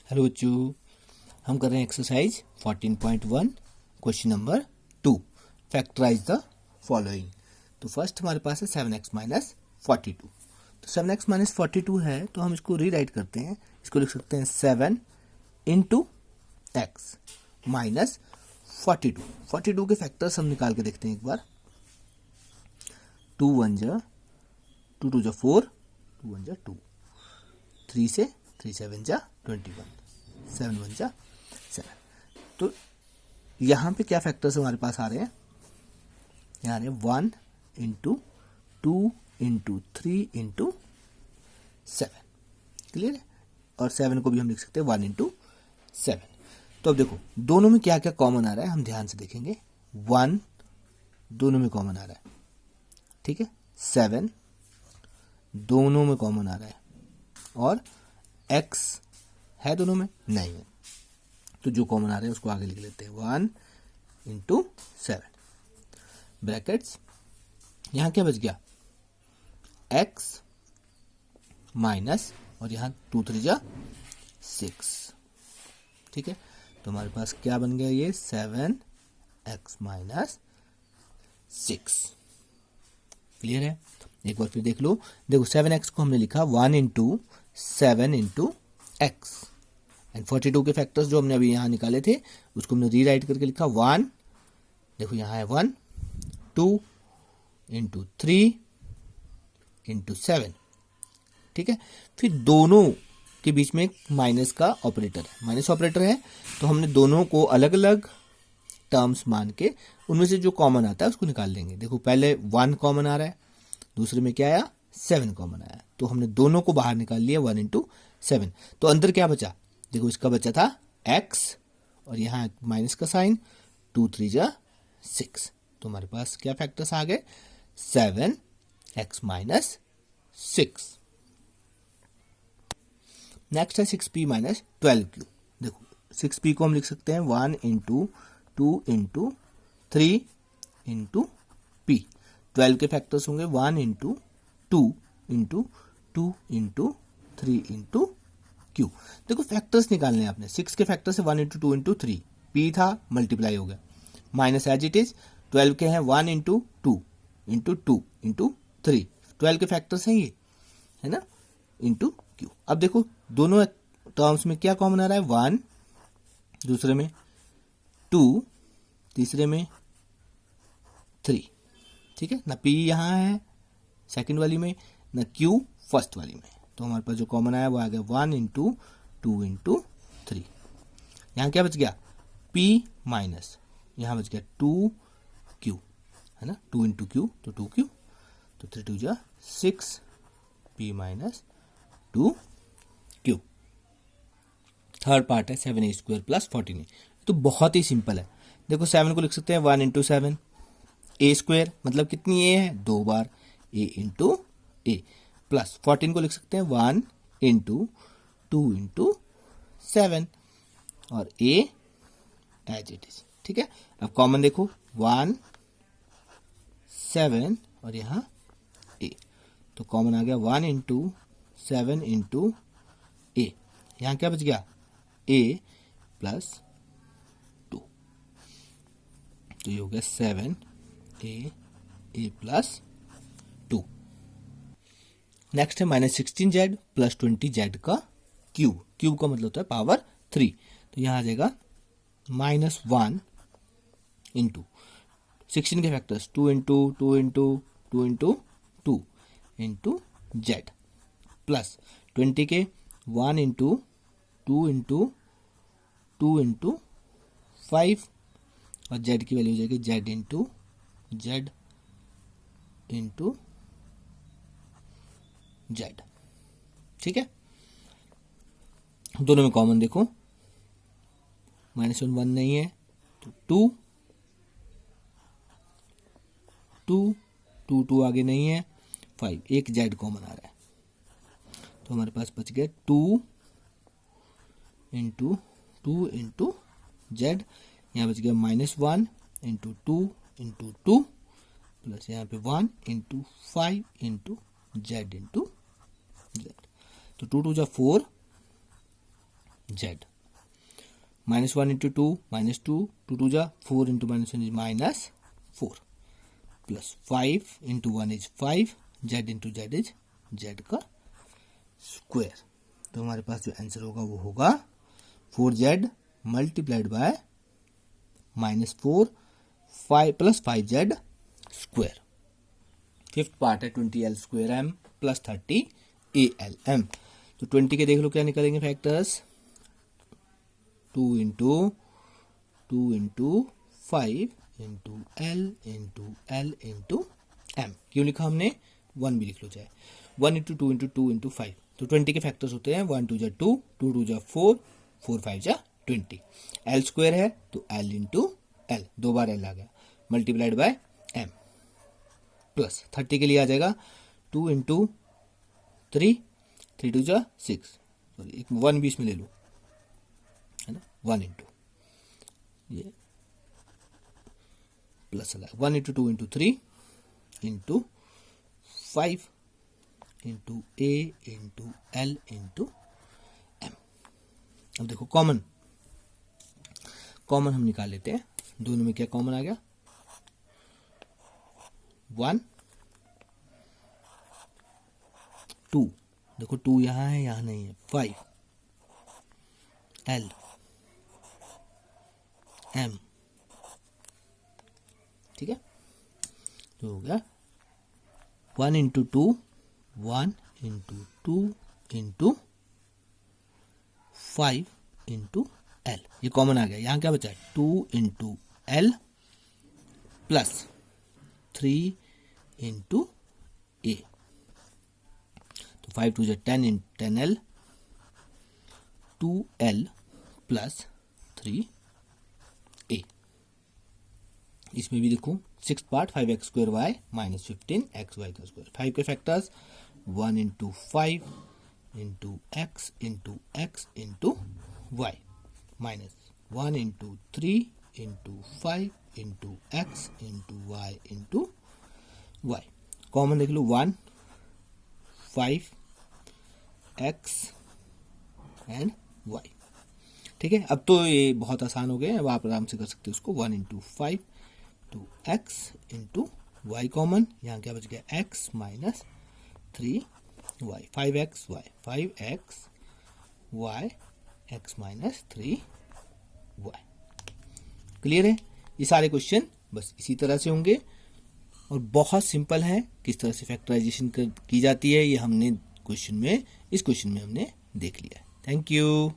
Hello बच्चों, हम कर रहे हैं exercise 14.1 question number 2 factorize the following. तो फर्स्ट हमारे पास है 7x माइनस 42। तो 7x माइनस 42 है तो हम इसको रीराइट करते हैं। इसको लिख सकते हैं 7 इंटू एक्स माइनस 42। 42 के फैक्टर्स हम निकाल के देखते हैं एक बार। 2 1 जा 2 2 जा 4, 2 1 जा 2, 3 से 3 7 जा 21, 7 1 जा 7। तो यहाँ पे क्या फैक्टर्स हमारे पास आ रहे हैं? यहाँ आ रहे हैं 1 इंटू 2 इंटू 3 इंटू 7। क्लियर है? और 7 को भी हम लिख सकते हैं 1 इंटू 7। तो अब देखो दोनों में क्या क्या कॉमन आ रहा है, हम ध्यान से देखेंगे। 1 दोनों में कॉमन आ रहा है, ठीक है। 7 दोनों में कॉमन आ रहा है, और x है दोनों में नहीं है, तो जो कॉमन आ रहा है उसको आगे लिख लेते हैं 1 इंटू 7 ब्रैकेट्स। यहाँ क्या बच गया? x माइनस, और यहाँ 2 3 जा 6, ठीक है। तो हमारे पास क्या बन गया? ये 7x माइनस 6। क्लियर है? एक बार फिर देख लो। देखो 7x को हमने लिखा 1 इंटू 7 इंटू एक्स, एंड 42 के फैक्टर्स जो हमने अभी यहाँ निकाले थे उसको हमने रीराइट करके लिखा 1, देखो यहाँ है 1 2 इंटू 3 इंटू 7, ठीक है। फिर दोनों के बीच में एक माइनस का ऑपरेटर है, माइनस ऑपरेटर है, तो हमने दोनों को अलग अलग टर्म्स मान के उनमें से जो कॉमन आता है उसको निकाल लेंगे। देखो पहले 1 कॉमन आ रहा है, दूसरे में क्या आया? 7 कॉमन आया, तो हमने दोनों को बाहर निकाल लिया 1 इंटू 7। तो अंदर क्या बचा? देखो इसका बचा था x, और यहाँ माइनस का साइन, 2 3 जा 6। तो हमारे पास क्या फैक्टर्स आ गए? 7x minus 6। नेक्स्ट है 6p माइनस 12q। देखो 6p को हम लिख सकते हैं 1 इंटू 2 इंटू 3 इंटू p। 12 के फैक्टर्स होंगे 1 into 2 into 2 into 3 into Q. देखो फैक्टर्स निकालने हैं आपने। 6 के फैक्टर से 1 इंटू 2 इंटू 3, पी था मल्टीप्लाई हो गया, माइनस एज इट इज। 12 के हैं 1 इंटू 2 इंटू 2 इंटू 3, 12 के फैक्टर्स हैं ये, है ना, इंटू क्यू। अब देखो दोनों टर्म्स में क्या कॉमन आ रहा है? 1 दूसरे में, 2 तीसरे में, 3, ठीक है ना। पी यहाँ है सेकेंड वाली में, ना क्यू फर्स्ट वाली में। तो हमारे पास जो कॉमन आया वो आ गया 1 इंटू 2 इंटू 3। यहाँ क्या बच गया? P माइनस, यहाँ बच गया 2Q, है ना, 2 इंटू क्यू तो 2Q, तो 3 2 जा 6, P minus 2Q। Third part है 7a स्क्वायर प्लस 14a। तो बहुत ही सिंपल है। देखो 7 को लिख सकते हैं 1 इंटू 7, ए स्क्वायर मतलब कितनी ए है? 2 बार ए इंटू ए, प्लस 14 को लिख सकते हैं 1 इंटू 2 इंटू 7, और ए एज इट इज, ठीक है। अब कॉमन देखो 1 7 और यहाँ ए, तो कॉमन आ गया 1 इंटू 7 इंटू ए। यहाँ क्या बच गया? ए प्लस 2, तो ये हो गया 7 ए प्लस 2। नेक्स्ट है माइनस 16z प्लस 20z का क्यूब। क्यूब का मतलब होता है पावर 3, तो यहाँ आ जाएगा माइनस 1 इंटू 16 के factors 2 into 2 into 2 into 2 into Z, plus 20 के 1 इंटू 2 इंटू 2 इंटू 5, और जेड की वैल्यू हो जाएगी Z into Z into Z, ठीक है। दोनों में कॉमन देखो, माइनस 1 नहीं है, तो 2 आगे नहीं है, 5, एक जेड कॉमन आ रहा है, तो हमारे पास बच गया 2 इंटू 2 इंटू जेड। यहाँ बच गया माइनस 1 इंटू 2 इंटू 2, प्लस यहाँ पे 1 into 5 into Z into Z. तो 2 2 जा 4, जेड। -1 इंटू टू -2, 2 2 जा 4 into -1 is -4 plus 5 into 1 is 5, Z into Z is Z का स्क्वायर। तो हमारे पास जो आंसर होगा वो होगा 4z multiplied by -4 5 plus 5z square. Fifth part है 20l square m plus 30 ALM। तो 20 के देख लो क्या निकलेंगे factors, 2 into 5 into L into M। क्यों लिखा हमने, 1 भी लिख लो चाहे, 1 इंटू 2 इंटू 2 इंटू 5। तो 20 के फैक्टर्स होते हैं 1 2 जा 2, 2 2 जा 4, 4 5 जा 20। L स्क्वायर है तो L इंटू L, 2 बार L आ गया, मल्टीप्लाइड बाय M प्लस 30 के लिए आ जाएगा 2 इंटू 3, 3 2 जा 6, सॉरी एक 1 भी इसमें ले लो, है ना, 1 इंटू ये plus 1 into 2 into 3 into 5 into A into L into M। अब देखो कॉमन हम निकाल लेते हैं, दोनों में क्या कॉमन आ गया, 1 2, देखो 2 यहां है यहां नहीं है, 5 L M, ठीक है। तो हो गया 1 into 2, 1 into 2 into 5 into L, ये कॉमन आ गया। यहाँ क्या बचा है, 2 into L plus 3 into A। तो 5 2 10 10L, 2L प्लस 3A। इसमें भी देखो 6th part 5x square Y minus 15xy का स्क्वायर। 5 के factors 1 into 5 into x into x into y minus 1 into 3 into 5 into x into y into y. Common देख लो 1 5 x and y, ठीक है। अब तो ये बहुत आसान हो गए, अब आप आराम से कर सकते हो उसको। 1 into 5 to x into y common, यहाँ क्या बच गया x minus 3y, 5x y, 5x y x minus 3y। Clear है, ये सारे क्वेश्चन बस इसी तरह से होंगे और बहुत सिंपल है। किस तरह से फैक्टराइजेशन की जाती है ये हमने इस क्वेश्चन में हमने देख लिया। Thank you.